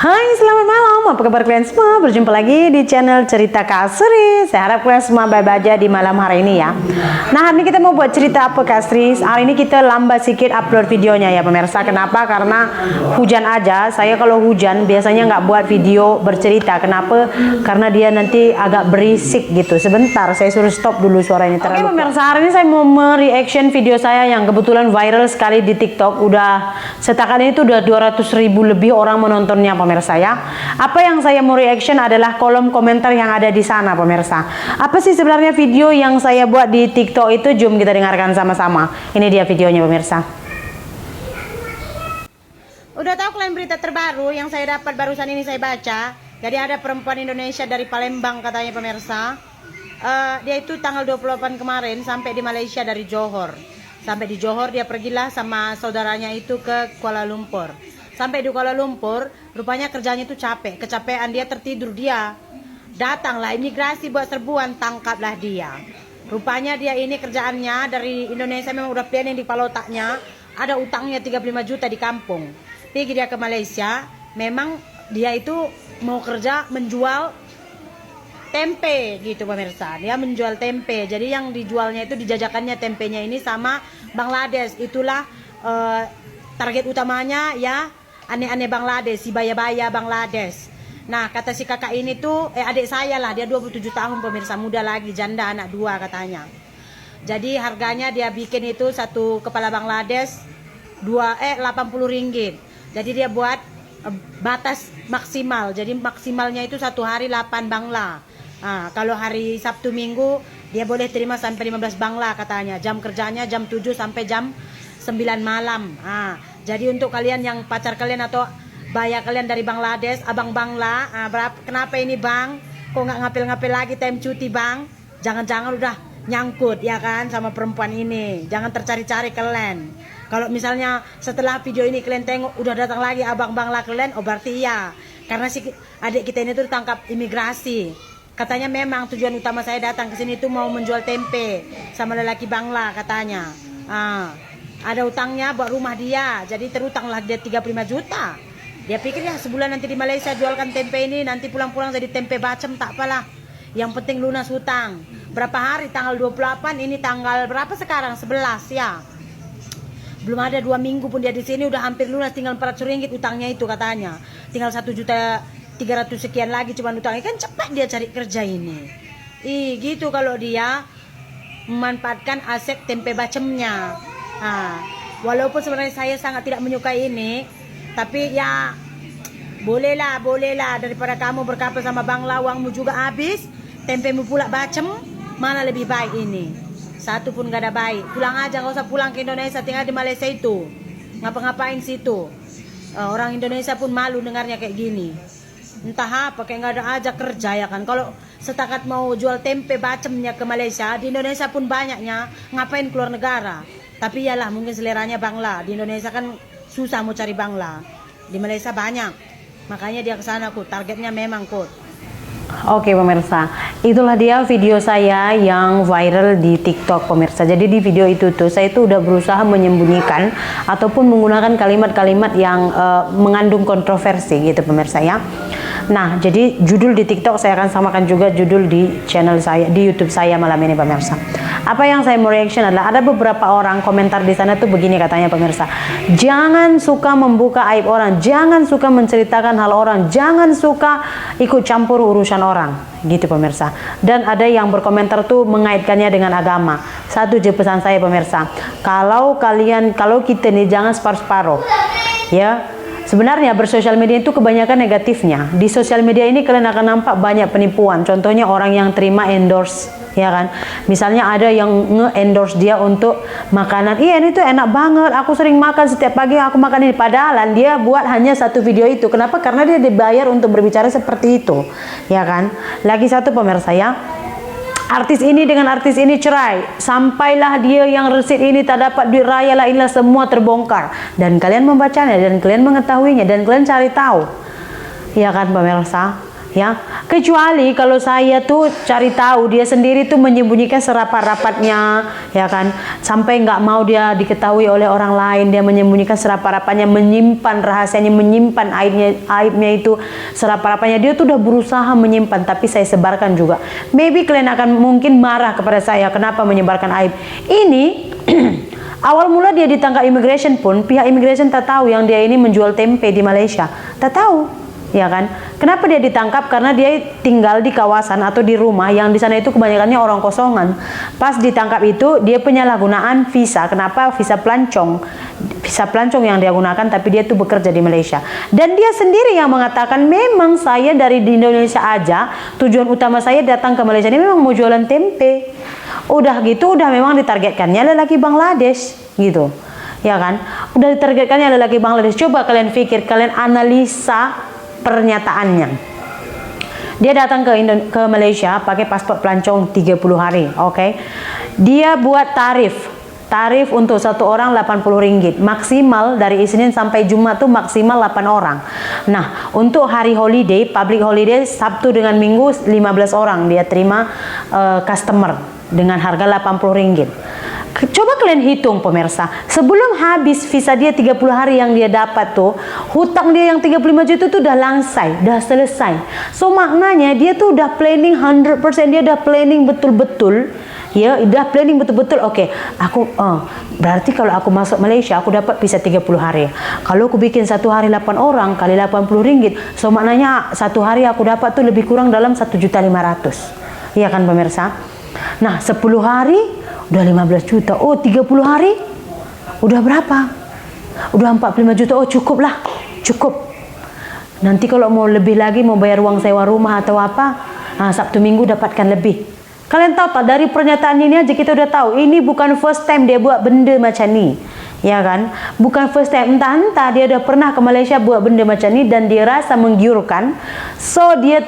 Hai, selamat malam. Apa kabar kalian semua? Berjumpa lagi di channel Cerita Kak Sri. Saya harap kalian semua baik-baik aja di malam hari ini ya. Nah, hari ini kita mau buat cerita apa Kak Sri? Hari ini kita lambat sedikit upload videonya ya pemirsa. Kenapa? Karena hujan aja. Saya kalau hujan biasanya nggak buat video bercerita. Kenapa? Karena dia nanti agak berisik gitu. Sebentar, saya suruh stop dulu suara ini terlalu. Oke pemirsa, hari ini saya mau mereaction video saya yang kebetulan viral sekali di TikTok. Udah setakat ini tuh udah 200.000 lebih orang menontonnya pemirsa ya. Apa yang saya mau reaction adalah kolom komentar yang ada di sana pemirsa. Apa sih sebenarnya video yang saya buat di TikTok itu? Jom kita dengarkan sama-sama. Ini dia videonya pemirsa. Udah tahu kalian berita terbaru yang saya dapat barusan ini saya baca. Jadi ada perempuan Indonesia dari Palembang katanya pemirsa. Dia itu tanggal 28 kemarin sampai di Malaysia dari Johor. Sampai di Johor dia pergilah sama saudaranya itu ke Kuala Lumpur. Sampai di Kuala Lumpur, rupanya kerjanya itu capek, kecapean dia tertidur dia. Datanglah imigrasi buat serbuan, tangkaplah dia. Rupanya dia ini kerjaannya dari Indonesia memang udah planning di kepala otaknya, ada utangnya 35 juta di kampung. Pergi dia ke Malaysia, memang dia itu mau kerja menjual tempe gitu pemirsa. Dia menjual tempe. Jadi yang dijualnya itu dijajakannya tempenya ini sama Bangladesh. Itulah target utamanya ya. Aneh-aneh Bangladesh, si baya-baya Bangladesh. Nah, kata si kakak ini tuh, adik saya lah, dia 27 tahun pemirsa, muda lagi, janda anak 2 katanya. Jadi harganya dia bikin itu satu kepala Bangladesh 80 ringgit. Jadi dia buat batas maksimal. Jadi maksimalnya itu satu hari 8 bangla. Nah, kalau hari Sabtu Minggu dia boleh terima sampai 15 bangla katanya. Jam kerjanya jam 7 sampai jam 9 malam. Jadi untuk kalian yang pacar kalian atau baya kalian dari Bangladesh, abang Bangla, kenapa ini bang? Kok nggak ngapel-ngapel lagi time cuti bang? Jangan-jangan udah nyangkut ya kan sama perempuan ini. Jangan tercari-cari kalian. Kalau misalnya setelah video ini kalian tengok udah datang lagi abang Bangla kalian, oh berarti iya. Karena si adik kita ini tuh ditangkap imigrasi. Katanya memang tujuan utama saya datang ke sini tuh mau menjual tempe sama lelaki Bangla katanya. Ada utangnya buat rumah dia, jadi terutanglah dia 35 juta. Dia pikir ya sebulan nanti di Malaysia jualkan tempe ini, nanti pulang-pulang jadi tempe bacem tak apalah. Yang penting lunas hutang. Berapa hari? Tanggal 28, ini tanggal berapa sekarang? 11 ya. Belum ada 2 minggu pun dia di sini udah hampir lunas, tinggal 400 ringgit utangnya itu katanya. Tinggal 1.300.000 sekian lagi cuma utangnya, kan cepat dia cari kerja ini. Gitu kalau dia memanfaatkan aset tempe bacemnya. Walaupun sebenarnya saya sangat tidak menyukai ini, tapi ya bolehlah daripada kamu berkapal sama Bangla uangmu juga habis, tempemu pula bacem, mana lebih baik ini. Satu pun gak ada baik. Pulang aja, gak usah pulang ke Indonesia, tinggal di Malaysia itu. Ngapa-ngapain situ. Orang Indonesia pun malu dengarnya kayak gini. Entah apa, kayak gak ada aja kerja ya kan. Kalau setakat mau jual tempe bacemnya ke Malaysia, di Indonesia pun banyaknya, ngapain keluar negara. Tapi iyalah mungkin seleranya Bangla. Di Indonesia kan susah mau cari Bangla. Di Malaysia banyak. Makanya dia ke sana kok. Targetnya memang kok. Oke pemirsa, itulah dia video saya yang viral di TikTok pemirsa. Jadi di video itu tuh saya itu udah berusaha menyembunyikan ataupun menggunakan kalimat-kalimat yang mengandung kontroversi gitu pemirsa ya. Nah, jadi judul di TikTok saya akan samakan juga judul di channel saya, di YouTube saya malam ini pemirsa. Apa yang saya mau reaction adalah ada beberapa orang komentar di sana tuh begini katanya pemirsa. Jangan suka membuka aib orang, jangan suka menceritakan hal orang, jangan suka ikut campur urusan orang, gitu pemirsa. Dan ada yang berkomentar tuh mengaitkannya dengan agama. Satu je pesan saya pemirsa, kalau kita nih jangan separuh-separuh, ya. Sebenarnya bersosial media itu kebanyakan negatifnya. Di sosial media ini kalian akan nampak banyak penipuan. Contohnya orang yang terima endorse, ya kan. Misalnya ada yang nge-endorse dia untuk makanan. Iya ini tuh enak banget. Aku sering makan setiap pagi aku makan ini. Padahal dia buat hanya satu video itu. Kenapa? Karena dia dibayar untuk berbicara seperti itu, ya kan. Lagi satu pemirsa ya. Artis ini dengan artis ini cerai, sampailah dia yang resit ini tak dapat duit raya lah, inilah semua terbongkar. Dan kalian membacanya, dan kalian mengetahuinya, dan kalian cari tahu, ya kan pemirsa. Ya, kecuali kalau saya tuh cari tahu dia sendiri tuh menyembunyikan serapat-rapatnya, ya kan, sampai nggak mau dia diketahui oleh orang lain, dia menyembunyikan serapat-rapatnya, menyimpan rahasianya, menyimpan aibnya itu serapat-rapatnya, dia tuh udah berusaha menyimpan, tapi saya sebarkan juga. Maybe kalian akan mungkin marah kepada saya, kenapa menyebarkan aib ini? Awal mula dia ditangkap immigration pun, pihak immigration tak tahu yang dia ini menjual tempe di Malaysia, tak tahu. Ya kan? Kenapa dia ditangkap? Karena dia tinggal di kawasan atau di rumah yang di sana itu kebanyakannya orang kosongan. Pas ditangkap itu dia penyalahgunaan visa. Kenapa? Visa pelancong. Visa pelancong yang dia gunakan, tapi dia tuh bekerja di Malaysia. Dan dia sendiri yang mengatakan, memang saya dari di Indonesia aja, tujuan utama saya datang ke Malaysia ini memang mau jualan tempe. Udah gitu, udah memang ditargetkannya lelaki Bangladesh gitu. Ya kan? Udah ditargetkannya lelaki Bangladesh. Coba kalian pikir, kalian analisa pernyataannya. Dia datang ke Malaysia pakai paspor pelancong 30 hari, oke. Dia buat tarif untuk satu orang RM80, maksimal dari Isnin sampai Jumat tuh maksimal 8 orang. Nah, untuk hari holiday, public holiday, Sabtu dengan Minggu 15 orang dia terima customer dengan harga RM80. Coba kalian hitung pemirsa, sebelum habis visa dia 30 hari yang dia dapat tuh, hutang dia yang 35 juta tuh udah langsai, udah selesai. So maknanya dia tuh udah planning 100%, dia udah planning betul-betul. Ya, udah planning betul-betul. Oke, aku berarti kalau aku masuk Malaysia aku dapat visa 30 hari. Kalau aku bikin satu hari 8 orang kali RM80, so maknanya satu hari aku dapat tuh lebih kurang dalam 1.500.000. Iya kan pemirsa? Nah, 10 hari udah 15 juta. Oh, 30 hari udah berapa? Udah 45 juta. Oh, cukup lah. Cukup. Nanti kalau mau lebih lagi, mau bayar uang sewa rumah atau apa, Sabtu Minggu dapatkan lebih. Kalian tahu tak, dari pernyataan ini aja kita udah tahu ini bukan first time dia buat benda macam ni. Ya kan? Bukan first time. Entah dia udah pernah ke Malaysia buat benda macam ni dan dia rasa menggiurkan. So dia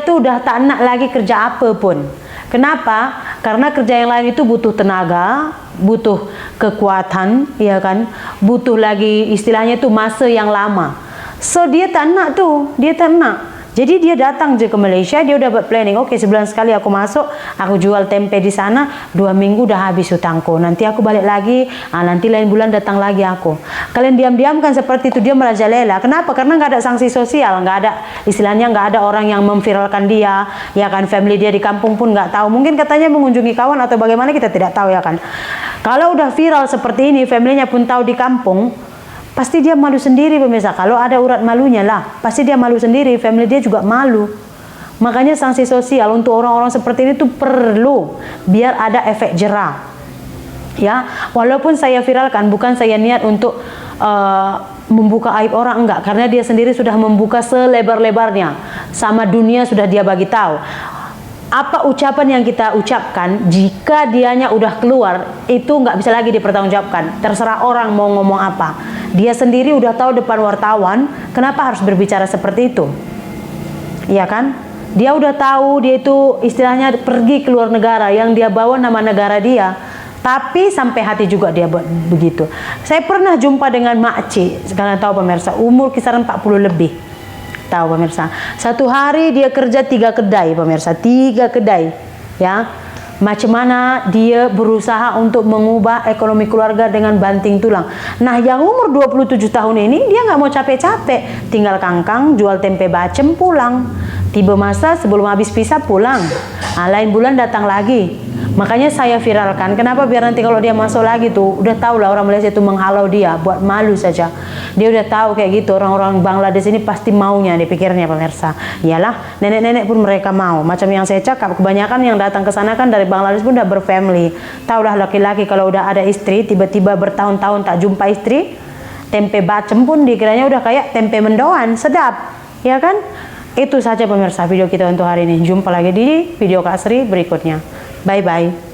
tuh udah tak nak lagi kerja apa pun. Kenapa? Karena kerja yang lain itu butuh tenaga, butuh kekuatan, ya kan? Butuh lagi istilahnya itu masa yang lama. So dia tak nak tuh, dia tak nak. Jadi dia datang je ke Malaysia, dia udah buat planning. Oke, sebulan sekali aku masuk, aku jual tempe di sana, 2 minggu udah habis hutangku. Nanti aku balik lagi, nanti lain bulan datang lagi aku. Kalian diam-diamkan seperti itu, dia merajalela. Kenapa? Karena nggak ada sanksi sosial, nggak ada istilahnya, nggak ada orang yang memviralkan dia, ya kan? Family dia di kampung pun nggak tahu. Mungkin katanya mengunjungi kawan atau bagaimana, kita tidak tahu, ya kan? Kalau udah viral seperti ini, familynya pun tahu di kampung, pasti dia malu sendiri pemirsa. Kalau ada urat malunya lah, pasti dia malu sendiri, family dia juga malu. Makanya sanksi sosial untuk orang-orang seperti ini tuh perlu, biar ada efek jera. Ya, walaupun saya viralkan, bukan saya niat untuk membuka aib orang, enggak, karena dia sendiri sudah membuka selebar-lebarnya, sama dunia sudah dia bagi tahu. Apa ucapan yang kita ucapkan, jika dianya udah keluar, itu nggak bisa lagi dipertanggungjawabkan. Terserah orang mau ngomong apa. Dia sendiri udah tahu depan wartawan, kenapa harus berbicara seperti itu? Iya kan? Dia udah tahu, dia itu istilahnya pergi ke luar negara, yang dia bawa nama negara dia. Tapi sampai hati juga dia buat begitu. Saya pernah jumpa dengan makcik, sekarang tahu pemirsa, umur kisaran 40 lebih. Tahu pemirsa, satu hari dia kerja 3 kedai pemirsa, 3 kedai, ya. Macam mana dia berusaha untuk mengubah ekonomi keluarga dengan banting tulang. Nah, yang umur 27 tahun ini dia nggak mau capek-capek, tinggal kangkang, jual tempe bacem, pulang. Tiba masa sebelum habis visa pulang, lain bulan datang lagi. Makanya saya viralkan. Kenapa? Biar nanti kalau dia masuk lagi tuh, udah tahu lah orang Malaysia itu menghalau dia, buat malu saja. Dia udah tahu kayak gitu, orang-orang Bangladesh ini pasti maunya, dipikirnya pemirsa. Iyalah, nenek-nenek pun mereka mau. Macam yang saya cakap, kebanyakan yang datang ke sana kan dari Bangladesh pun udah berfamily. Taulah laki-laki kalau udah ada istri, tiba-tiba bertahun-tahun tak jumpa istri, tempe bacem pun dikiranya udah kayak tempe mendoan, sedap, ya kan? Itu saja pemirsa video kita untuk hari ini. Jumpa lagi di video Kak Sri berikutnya. Bye-bye.